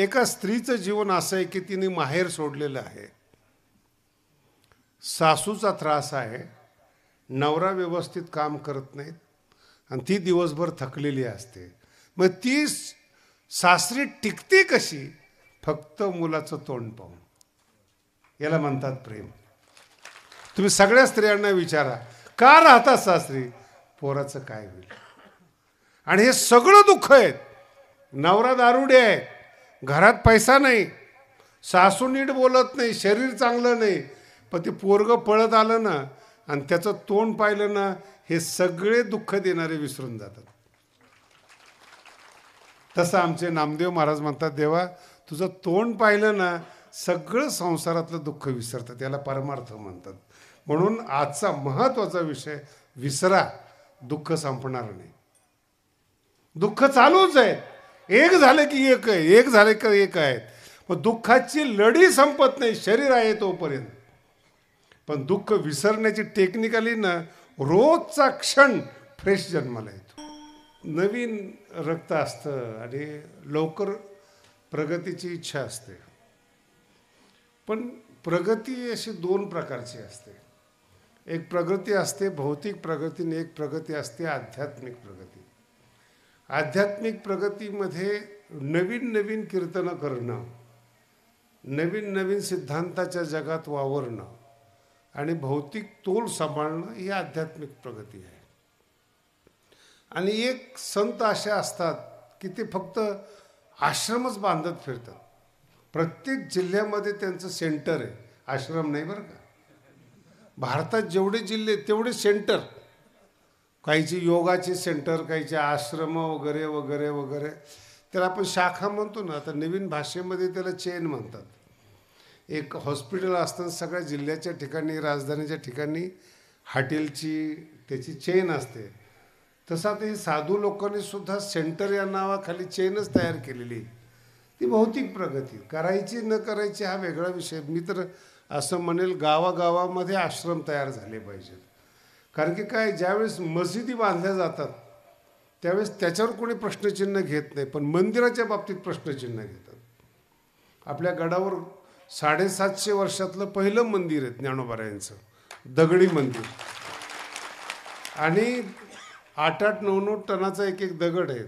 एका स्त्रीचं जीवन असं आहे की तिने माहेर सोडलेलं आहे, सासूचा त्रास आहे, नवरा व्यवस्थित काम करत नाहीत आणि ती दिवसभर थकलेली असते. मग ती सासरी टिकते कशी? फक्त मुलाचं तोंड पाहून. याला म्हणतात प्रेम. तुम्ही सगळ्या स्त्रियांना विचारा, का राहतात सासरी? पोराचं काय होईल? आणि हे सगळं दुःख आहे. नवरा दारुडे आहे, घरात पैसा नाही, सासू नीट बोलत नाही, शरीर चांगलं नाही, पण ते पोरगं पळत आलं ना आणि त्याचं तोंड पाहिलं ना, हे सगळे दुःख देणारे विसरून जातात. तसं आमचे नामदेव महाराज म्हणतात, देवा तुझं तोंड पाहिलं ना, सगळं संसारातलं दुःख विसरतं. त्याला परमार्थ म्हणतात. म्हणून आजचा महत्त्वाचा विषय, विसरा, दुःख संपणार नाही. दुःख चालूच आहे. एक झालं की एक आहे, एक झालं की एक आहे. पण दुःखाची लढी संपत नाही शरीर आहे तोपर्यंत. पण दुःख विसरण्याची टेक्निकली ना, रोजचा क्षण फ्रेश जन्माला येतो. नवीन रक्त असतं आणि लवकर प्रगतीची इच्छा असते. पण प्रगती अशी दोन प्रकारची असते. एक प्रगती असते भौतिक प्रगती आणि एक प्रगती असते आध्यात्मिक प्रगती. आध्यात्मिक प्रगतीमध्ये नवीन नवीन कीर्तनं करणं, नवीन नवीन सिद्धांताच्या जगात वावरणं आणि भौतिक तोल सांभाळणं ही आध्यात्मिक प्रगती आहे. आणि एक संत असे असतात की ते फक्त आश्रमच बांधत फिरतात. प्रत्येक जिल्ह्यामध्ये त्यांचं सेंटर आहे, आश्रम नाही बरं का. भारतात जेवढे जिल्हे तेवढे सेंटर, काहीचे योगाचे सेंटर, काहीचे आश्रम वगैरे वगैरे वगैरे. त्याला आपण शाखा म्हणतो ना, आता नवीन भाषेमध्ये त्याला चेन म्हणतात. एक हॉस्पिटल असतं सगळ्या जिल्ह्याच्या ठिकाणी, राजधानीच्या ठिकाणी हॉटेलची त्याची चेन असते. तसा ते साधू लोकांनी सुद्धा सेंटर या नावाखाली चेनच तयार केलेली. ती भौतिक प्रगती. करायची न करायची हा वेगळा विषय. मी तर असं म्हणेल, गावागावामध्ये आश्रम तयार झाले पाहिजेत. कारण की काय, ज्यावेळेस मशिदी बांधल्या जातात त्यावेळेस त्याच्यावर कोणी प्रश्नचिन्ह घेत नाही, पण मंदिराच्या बाबतीत प्रश्नचिन्ह घेतात. आपल्या गडावर 750 वर्षातलं पहिलं मंदिर आहे ज्ञानोबारायांचं, दगडी मंदिर. आणि 8-8, 9-9 टनाचा एक एक दगड आहे.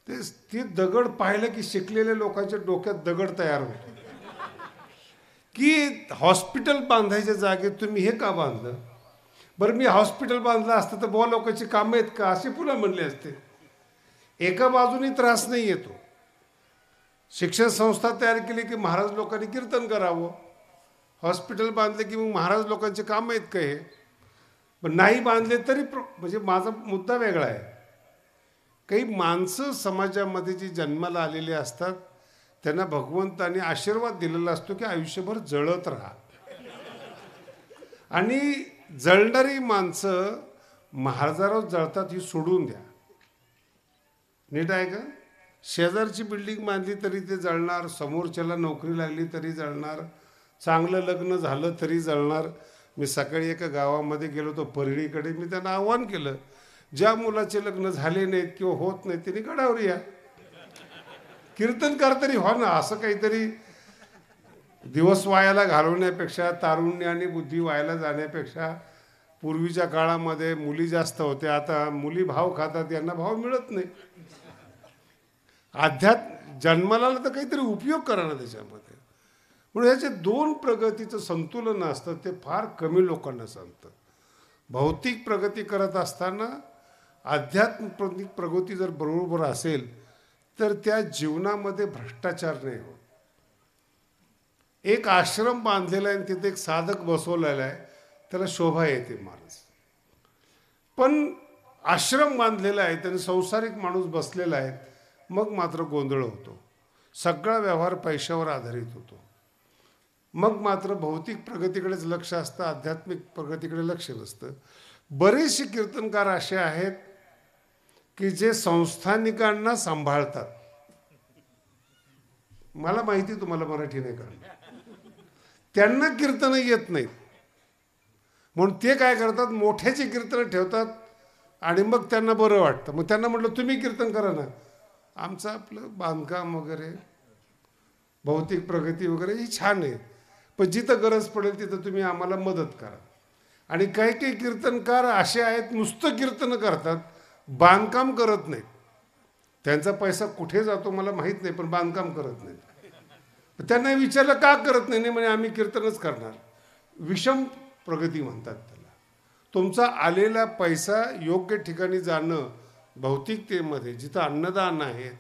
ते दगड पाहिलं की शिकलेल्या लोकांच्या डोक्यात दगड तयार होतो की हॉस्पिटल बांधायच्या जागेत तुम्ही हे का बांधलं? बरं, मी हॉस्पिटल बांधलं असतं तर बुवा लोकांची कामं आहेत का, असे पुन्हा म्हणले असते. एका बाजूने त्रास नाही येतो. शिक्षण संस्था तयार केली की महाराज लोकांनी कीर्तन करावं. हॉस्पिटल बांधले की मग महाराज लोकांचे कामं आहेत का हे? पण नाही बांधले तरी म्हणजे माझा मुद्दा वेगळा आहे. काही माणसं समाजामध्ये जी जन्माला आलेली असतात त्यांना भगवंताने आशीर्वाद दिलेला असतो की आयुष्यभर जळत राहा. आणि जळणारी माणसं महाराजांवर जळतात ही सोडून द्या. नीट आहे का? शेजारची बिल्डिंग बांधली तरी ते जळणार, समोरच्याला नोकरी लागली तरी जळणार, चांगलं लग्न झालं तरी जळणार. मी सकाळी एका गावामध्ये गेलो होतो परळीकडे. मी त्यांना आव्हान केलं, ज्या मुलाचे लग्न झाले नाहीत किंवा होत नाहीत त्यांनी गडावर या, कीर्तनकार तरी व्हा ना. असं काहीतरी दिवस वायाला घालवण्यापेक्षा, तारुण्य आणि बुद्धी वायाला जाण्यापेक्षा. पूर्वीच्या काळामध्ये मुली जास्त होत्या, आता मुली भाव खातात, यांना भाव मिळत नाही. जन्माला तर काहीतरी उपयोग करा ना त्याच्यामध्ये. म्हणून ह्याचे दोन प्रगतीचं संतुलन असतं, ते फार कमी लोकांना सांगतं. भौतिक प्रगती करत असताना आध्यात्मिक प्रगती जर बरोबर असेल तर त्या जीवनामध्ये भ्रष्टाचार नाही होत. एक आश्रम बांधलेला आहे आणि तिथे एक साधक बसवलेला आहे, त्याला शोभा येते महाराज. पण आश्रम बांधलेला आहे, त्याने संसारिक माणूस बसलेला आहे, मग मात्र गोंधळ होतो. सगळा व्यवहार पैशावर आधारित होतो. मग मात्र भौतिक प्रगतीकडेच लक्ष असतं, आध्यात्मिक प्रगतीकडे लक्ष नसतं. बरेचसे कीर्तनकार असे आहेत की जे संस्थानिकांना सांभाळतात. मला माहिती, तुम्हाला मराठी नाही कळणार, त्यांना कीर्तन येत नाहीत म्हणून ते काय करतात, मोठ्याची कीर्तन ठेवतात आणि मग त्यांना बरं वाटतं. मग त्यांना म्हटलं तुम्ही कीर्तन करा ना. आमचं आपलं बांधकाम वगैरे भौतिक प्रगती वगैरे ही छान आहे, पण जिथं गरज पडेल तिथं तुम्ही आम्हाला मदत करा. आणि काही काही कीर्तनकार असे आहेत नुसतं कीर्तन करतात, बांधकाम करत नाहीत. त्यांचा पैसा कुठे जातो मला माहीत नाही, पण बांधकाम करत नाहीत. त्यांना विचारलं का करत नाही, म्हणजे आम्ही कीर्तनच करणार. विषम प्रगती म्हणतात त्याला. तुमचा आलेला पैसा योग्य ठिकाणी जाणं, भौतिकतेमध्ये जिथं अन्नदान आहेत,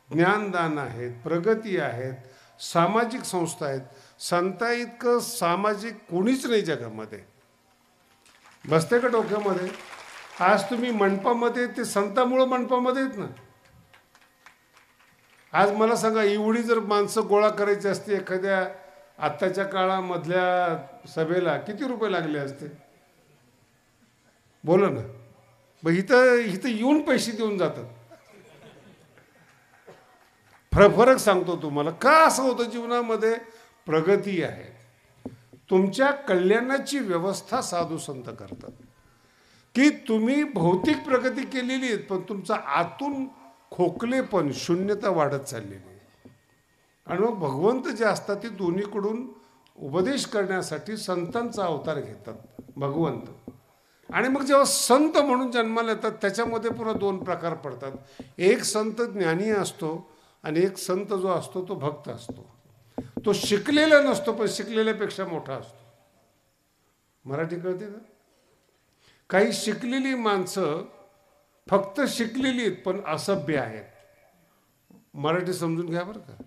ज्ञानदान आहेत, प्रगती आहेत, सामाजिक संस्था आहेत. संता इतकं सामाजिक कोणीच नाही जगामध्ये. बसते का डोक्यामध्ये? आज तुम्ही मंडपामध्ये, ते संतामुळं मंडपामध्ये आहेत ना. आज मला सांगा, एवढी जर माणसं गोळा करायची असते एखाद्या आत्ताच्या काळामधल्या सभेला, किती रुपये लागले असते? बोला ना. मग इथं येऊन पैसे देऊन जातात. फरक सांगतो तुम्हाला. का असं होतं जीवनामध्ये? प्रगती आहे. तुमच्या कल्याणाची व्यवस्था साधू संत करतात, की तुम्ही भौतिक प्रगती केलेली आहे, पण तुमचा आतून खोकलेपण, शून्यता वाढत चाललेली आहे. आणि मग भगवंत जे असतात ते दोन्हीकडून उपदेश करण्यासाठी संतांचा अवतार घेतात भगवंत. आणि मग जेव्हा संत म्हणून जन्माला येतात, त्याच्यामध्ये पुन्हा दोन प्रकार पडतात. एक संत ज्ञानी असतो आणि एक संत जो असतो तो भक्त असतो. तो शिकलेला नसतो, पण शिकलेल्यापेक्षा मोठा असतो. मराठी कळते का? काही शिकलेली माणसं फक्त शिकलेली आहेत पण असभ्य आहेत. मराठी समजून घ्या बरं का.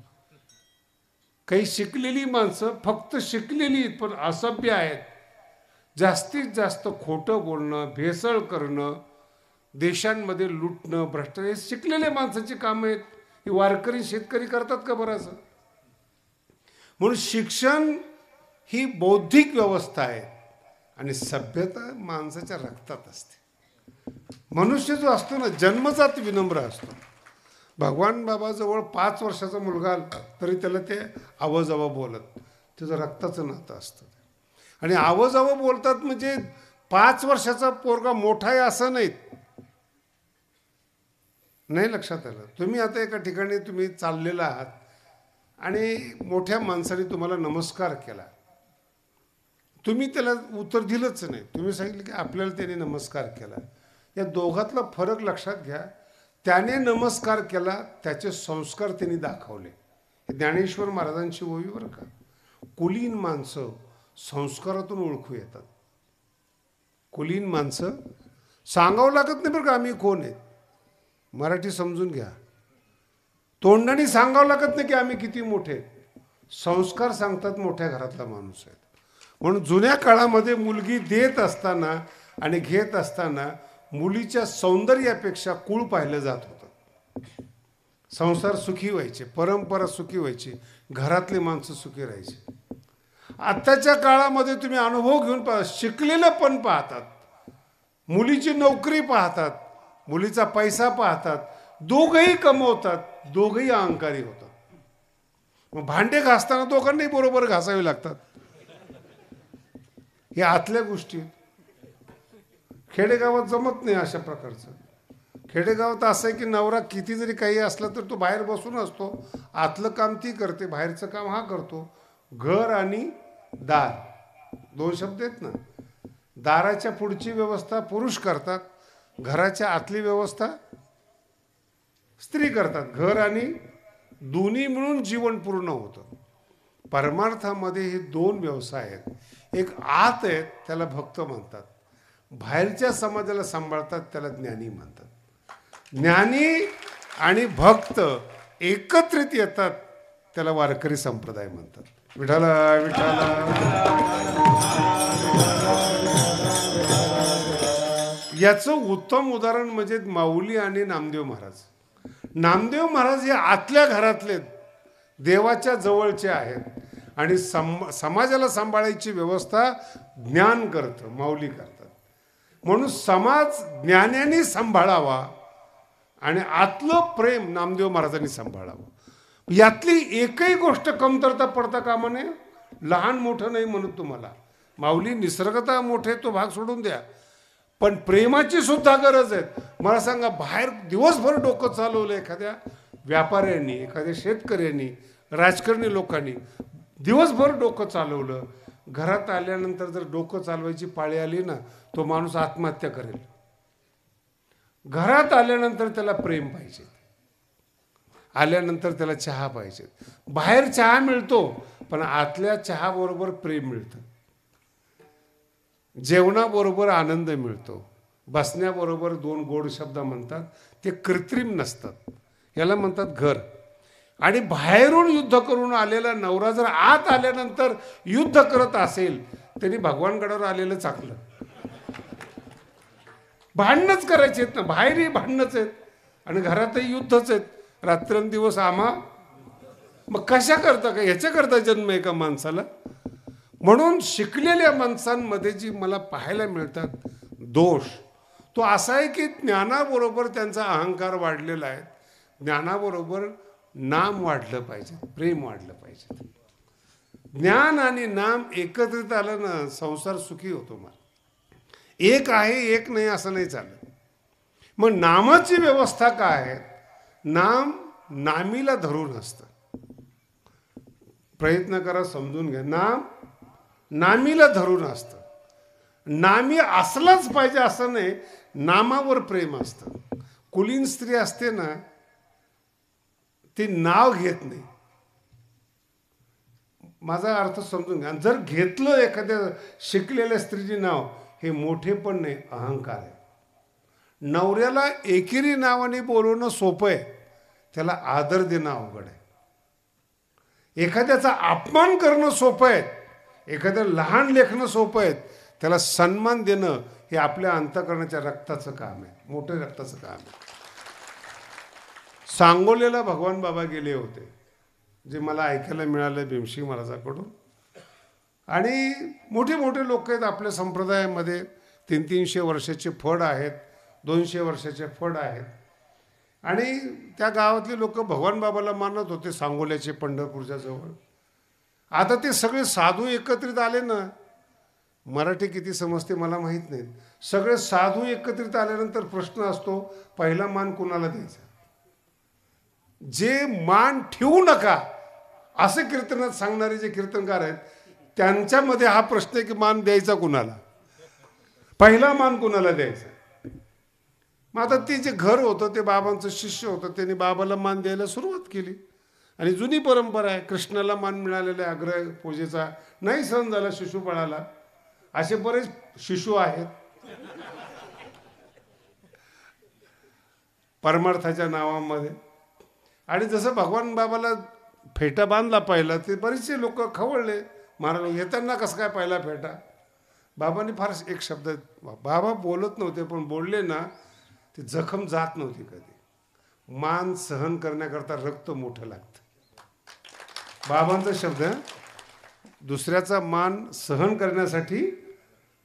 काही शिकलेली माणसं फक्त शिकलेली आहेत पण असभ्य आहेत. जास्तीत जास्त खोटं बोलणं, भेसळ करणं, देशांमध्ये लुटणं, भ्रष्टाचार, हे शिकलेल्या माणसाची कामं आहेत. ही वारकरी शेतकरी करतात का बरंच? म्हणून शिक्षण ही बौद्धिक व्यवस्था आहे आणि सभ्यता माणसाच्या रक्तात असते. मनुष्य जो असतो ना, जन्मजात विनम्र असतो. भगवान बाबाजवळ 5 वर्षाचा मुलगा आला तरी त्याला ते आवाजावा बोलत, त्याचं रक्ताचं नातं असतं. आणि आवाजावा बोलतात म्हणजे 5 वर्षाचा पोरगा मोठा आहे असं नाही. नाही लक्षात आलं? तुम्ही आता एका ठिकाणी तुम्ही चाललेला आहात आणि मोठ्या माणसाने तुम्हाला नमस्कार केला, तुम्ही त्याला उत्तर दिलंच नाही. तुम्ही सांगितलं की आपल्याला त्याने नमस्कार केला. या दोघातला फरक लक्षात घ्या. त्याने नमस्कार केला, त्याचे संस्कार त्यांनी दाखवले. ज्ञानेश्वर महाराजांची ओवी बरं का. कुलीन माणसं संस्कारातून ओळखू येतात. कुलीन माणसं सांगावं लागत नाही बरं का आम्ही कोण आहेत. मराठी समजून घ्या. तोंडाने सांगावं लागत नाही की आम्ही किती मोठे. संस्कार सांगतात मोठ्या घरातला माणूस आहे. म्हणून जुन्या काळामध्ये मुलगी देत असताना आणि घेत असताना मुलीच्या सौंदर्यापेक्षा कुळ पाहिलं जात होतं. संसार सुखी व्हायचे, परंपरा सुखी व्हायची, घरातले माणसं सुखी राहायचे. आत्ताच्या काळामध्ये तुम्ही अनुभव घेऊन शिकलेलं पण पाहतात, मुलीची नोकरी पाहतात, मुलीचा पैसा पाहतात, दोघंही कमवतात, दोघंही अहंकारी होतात. मग भांडे घासताना दोघांनाही बरोबर घासावे लागतात. हे आतल्या गोष्टी. खेडेगावात जमत नाही अशा प्रकारचं. खेडेगावात असं आहे की नवरा किती जरी काही असला तर तो बाहेर बसून असतो, आतलं काम ती करते, बाहेरचं काम हा करतो. घर आणि दार 2 शब्द आहेत ना. दाराच्या पुढची व्यवस्था पुरुष करतात, घराच्या आतली व्यवस्था स्त्री करतात. घर आणि दोन्ही मिळून जीवन पूर्ण होतं. परमार्थामध्ये हे 2 व्यवसाय आहेत. एक आत आहे त्याला भक्त म्हणतात, बाहेरच्या समाजाला सांभाळतात त्याला ज्ञानी म्हणतात. ज्ञानी आणि भक्त एकत्रित येतात त्याला वारकरी संप्रदाय म्हणतात. विठाला विठाला. याचं उत्तम उदाहरण म्हणजे माऊली आणि नामदेव महाराज. नामदेव महाराज हे आतल्या घरातले देवाच्या जवळचे आहेत आणि समाजाला सांभाळायची व्यवस्था ज्ञान करतं, माऊली करतात. म्हणून समाज ज्ञानाने सांभाळावा आणि आतलं प्रेम नामदेव महाराजांनी सांभाळावं. यातली एकही गोष्ट कमतरता पडता कामा नये. लहान मोठं नाही म्हणत तुम्हाला. माऊली निसर्गता मोठे तो भाग सोडून द्या, पण प्रेमाची सुद्धा गरज आहे. मला सांगा, बाहेर दिवसभर डोकं चालवलं एखाद्या व्यापाऱ्यांनी, एखाद्या शेतकऱ्यांनी, राजकारणी लोकांनी दिवसभर डोकं चालवलं, घरात आल्यानंतर जर डोकं चालवायची पाळी आली ना, तो माणूस आत्महत्या करेल. घरात आल्यानंतर त्याला प्रेम पाहिजे, आल्यानंतर त्याला चहा पाहिजे. बाहेर चहा मिळतो, पण आतल्या चहाबरोबर प्रेम मिळतं. जेवणाबरोबर आनंद मिळतो, बसण्याबरोबर दोन गोड शब्द म्हणतात, ते कृत्रिम नसतात, याला म्हणतात घर. आणि बाहेरून युद्ध करून आलेला नवरा जर आत आल्यानंतर युद्ध करत असेल, त्यांनी भगवानगडावर आलेलं चांगलं. भांडणच करायचे आहेत ना, बाहेरही भांडणच आहेत आणि घरातही युद्धच आहेत, रात्रंदिवस आम्हा. मग कशा करता का, ह्याच्या करता जन्म आहे का माणसाला? म्हणून शिकलेल्या माणसांमध्ये जी मला पाहायला मिळतात दोष, तो असा आहे की ज्ञानाबरोबर त्यांचा अहंकार वाढलेला आहे. ज्ञानाबरोबर नाम वाढलं पाहिजे, प्रेम वाढलं पाहिजे. ज्ञान आणि नाम एकत्रित आलं ना, संसार सुखी होतो. मला एक आहे एक नाही असं नाही चालत. मग नामाची व्यवस्था काय आहे? नाम नामीला धरून असतं. प्रयत्न करा समजून घ्या. नाम नामीला धरून असतं. नामी असलंच पाहिजे असं नाही, नामावर प्रेम असतं. कुलीन स्त्री असते ना, ती नाव घेत नाही. माझा अर्थ समजून घ्या. जर घेतलं एखाद्या शिकलेल्या स्त्रीचे नाव, हे मोठे पण नाही, अहंकार आहे. नवऱ्याला एकेरी नावाने बोलवणं सोपं आहे, त्याला आदर देणं अवघड आहे. एखाद्याचा अपमान करणं सोपं आहे, एखाद्याला लहान लेखणं सोपं आहे, त्याला सन्मान देणं हे आपल्या अंतःकरणाच्या रक्ताचं काम आहे, मोठं रक्ताचं काम आहे. सांगोलेला भगवान बाबा गेले होते, जे मला ऐकायला मिळालं भीमसिंग महाराजाकडून. आणि मोठे मोठे लोक आहेत आपल्या संप्रदायामध्ये, 300-300 वर्षाचे फड आहेत, 200 वर्षाचे फड आहेत. आणि त्या गावातले लोक भगवान बाबाला मानत होते, सांगोल्याचे, पंढरपूरच्या जवळ. आता ते सगळे साधू एकत्रित आले ना, मराठी किती समजते मला माहीत नाही, सगळे साधू एकत्रित आल्यानंतर प्रश्न असतो, पहिला मान कुणाला द्यायचा? जे मान ठेवू नका असे कीर्तनात सांगणारे जे कीर्तनकार आहेत, त्यांच्यामध्ये हा प्रश्न आहे की मान द्यायचा कुणाला, पहिला मान कुणाला द्यायचा. मग आता ते जे घर होतं, ते बाबांचं शिष्य होतं, त्यांनी बाबाला मान द्यायला सुरुवात केली. आणि जुनी परंपरा आहे, कृष्णाला मान मिळालेला आहे अग्र पूजेचा, नाही सहन झाला शिशुपाळाला. असे बरेच शिशु आहेत परमार्थाच्या नावामध्ये. आणि जसं भगवान बाबाला फेटा बांधला पहिला, ते बरेचसे लोक खवळले, महाराज येताना कसं काय पहिला फेटा. बाबांनी फार एक शब्द, बाबा बोलत नव्हते पण बोलले ना, ती जखम जात नव्हती कधी. मान सहन करण्याकरता रक्त मोठं लागतं. बाबांचा शब्द, दुसऱ्याचा मान सहन करण्यासाठी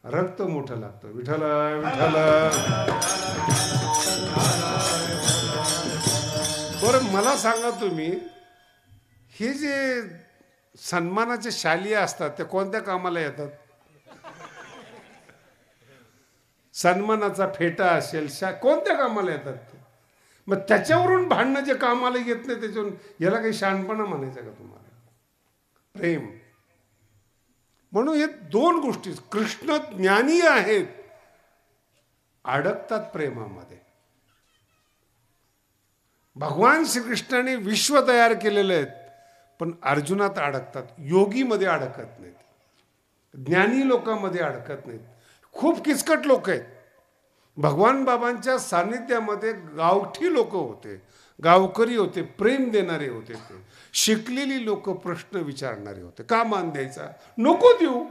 रक्त मोठं लागतं. विठ्ठल विठ्ठल. बरं मला सांगा तुम्ही, हे जे सन्मानाचे शालिया असतात ते कोणत्या कामाला येतात? सन्मानाचा फेटा असेल, कोणत्या कामाला येतात ते? मग त्याच्यावरून भांडणं जे कामाला येत नाही, त्याच्यावरून याला काही शहाणपणा म्हणायचं का तुम्हाला? प्रेम. म्हणून हे दोन गोष्टी, कृष्ण ज्ञानी आहेत, अडकतात प्रेमामध्ये. भगवान श्रीकृष्णाने विश्व तयार केलेले आहेत, पण अर्जुनात अडकतात, योगीमध्ये अडकत नाहीत, ज्ञानी लोकांमध्ये अडकत नाहीत. खूप किचकट लोक आहेत. भगवान बाबांच्या सान्निध्यामध्ये गावठी लोक होते, गावकरी होते, प्रेम देणारे होते, ते शिकलेली लोक, प्रश्न विचारणारे होते. का मान द्यायचा? नको देऊ,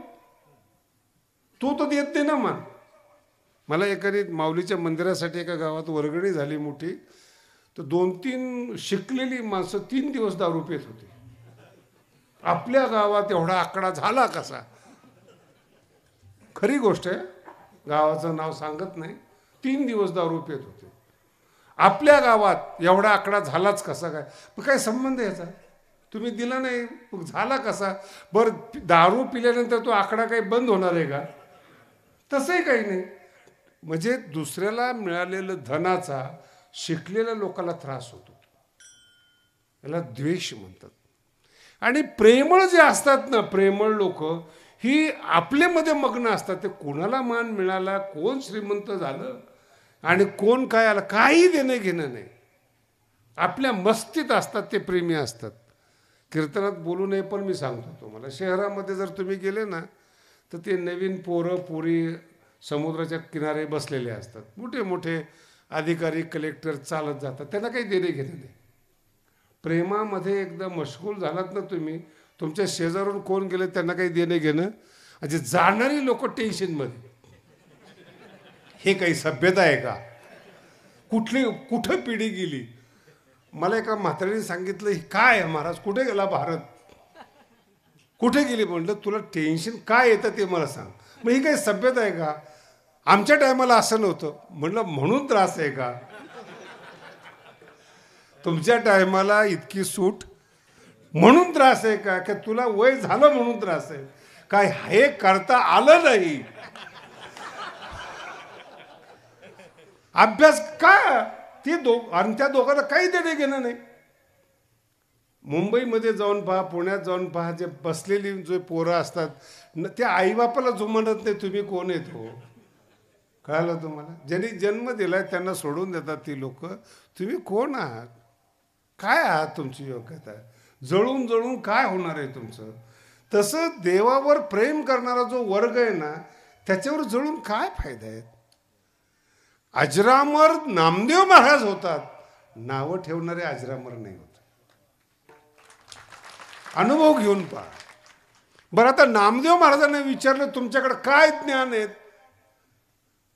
तू तर देत नाही ना मान. मला एखादी माऊलीच्या मंदिरासाठी एका गावात वर्गणी झाली मोठी, तर 2-3 शिकलेली माणसं 3 दिवस दारू पित होती. आपल्या गावात एवढा आकडा झाला कसा? खरी गोष्ट आहे, गावाचं नाव सांगत नाही. 3 दिवस दारू पित होते. आपल्या गावात एवढा आकडा झालाच कसा काय? मग काय संबंध याचा? तुम्ही दिला नाही, मग झाला कसा? बरं, दारू पिल्यानंतर तो आकडा काही बंद होणार आहे का? तसंही काही नाही. म्हणजे दुसऱ्याला मिळालेलं धनाचा शिकलेल्या लोकांना त्रास होतो, याला द्वेष म्हणतात. आणि प्रेमळ जे असतात ना, प्रेमळ लोक ही आपल्यामध्ये मग्न असतात. ते कोणाला मान मिळाला, कोण श्रीमंत झालं आणि कोण काय आलं, काही देणं घेणं नाही. आपल्या मस्तीत असतात, ते प्रेमी असतात. कीर्तनात बोलू नये पण मी सांगतो तुम्हाला, शहरामध्ये जर तुम्ही गेले ना तर ते नवीन पोरं पोरी समुद्राच्या किनारे बसलेले असतात. मोठे मोठे अधिकारी कलेक्टर चालत जातात, त्यांना काही देणे घेणं नाही. प्रेमामध्ये एकदा मशगूल झालात ना तुम्ही, तुमच्या शेजारून कोण गेले त्यांना काही देणे घेणं. म्हणजे जाणारी लोक टेन्शनमध्ये, हे काही सभ्यता आहे का? कुठं पिढी गेली? मला एका म्हातारीने सांगितलं, काय महाराज कुठे गेला भारत, कुठे गेली? म्हणलं तुला टेन्शन काय येतं ते मला सांग. मग ही काही सभ्यता आहे का? आमच्या टायमाला असं नव्हतं. म्हणलं म्हणून त्रास आहे का? तुमच्या टायमाला इतकी सूट म्हणून त्रास आहे का? की तुला वय झालं म्हणून त्रास आहे काय? हे करता आलं नाही. अभ्यास काय ती आणि त्या दोघांना काही देणे घेणं नाही. मुंबईमध्ये जाऊन पहा, पुण्यात जाऊन पहा, जे बसलेली जे पोरं असतात त्या आईबापाला जुमानत नाही तुम्ही कोण आहेत हो. कळालं तुम्हाला? ज्यांनी जन्म दिलाय त्यांना सोडून देतात ती लोक. तुम्ही कोण आहात, काय आहात, तुमची योग्यता? जळून जळून काय होणार आहे तुमचं? तसं देवावर प्रेम करणारा जो वर्ग आहे ना, त्याच्यावर जळून काय फायदा आहे? अजरामर नामदेव महाराज होतात, नावं ठेवणारे अजरामर नाही होत. अनुभव घेऊन पहा बरं. आता नामदेव महाराजांना विचारलं तुमच्याकडे काय ज्ञान आहेत?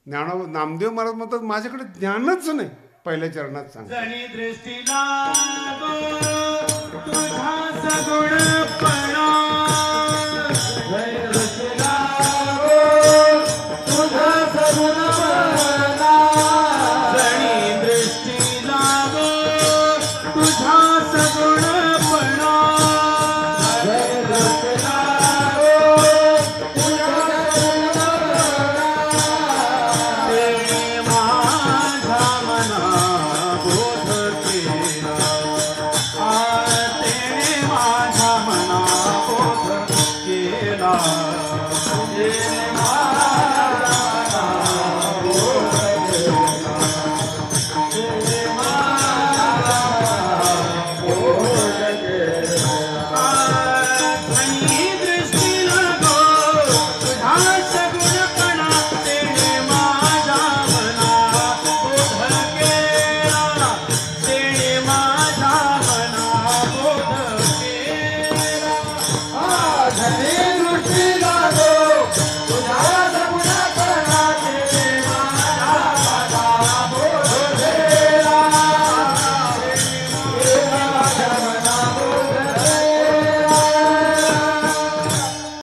नामदेव महाराज म्हणतात माझ्याकडे ज्ञानच नाही. पहिल्या चरणात सांग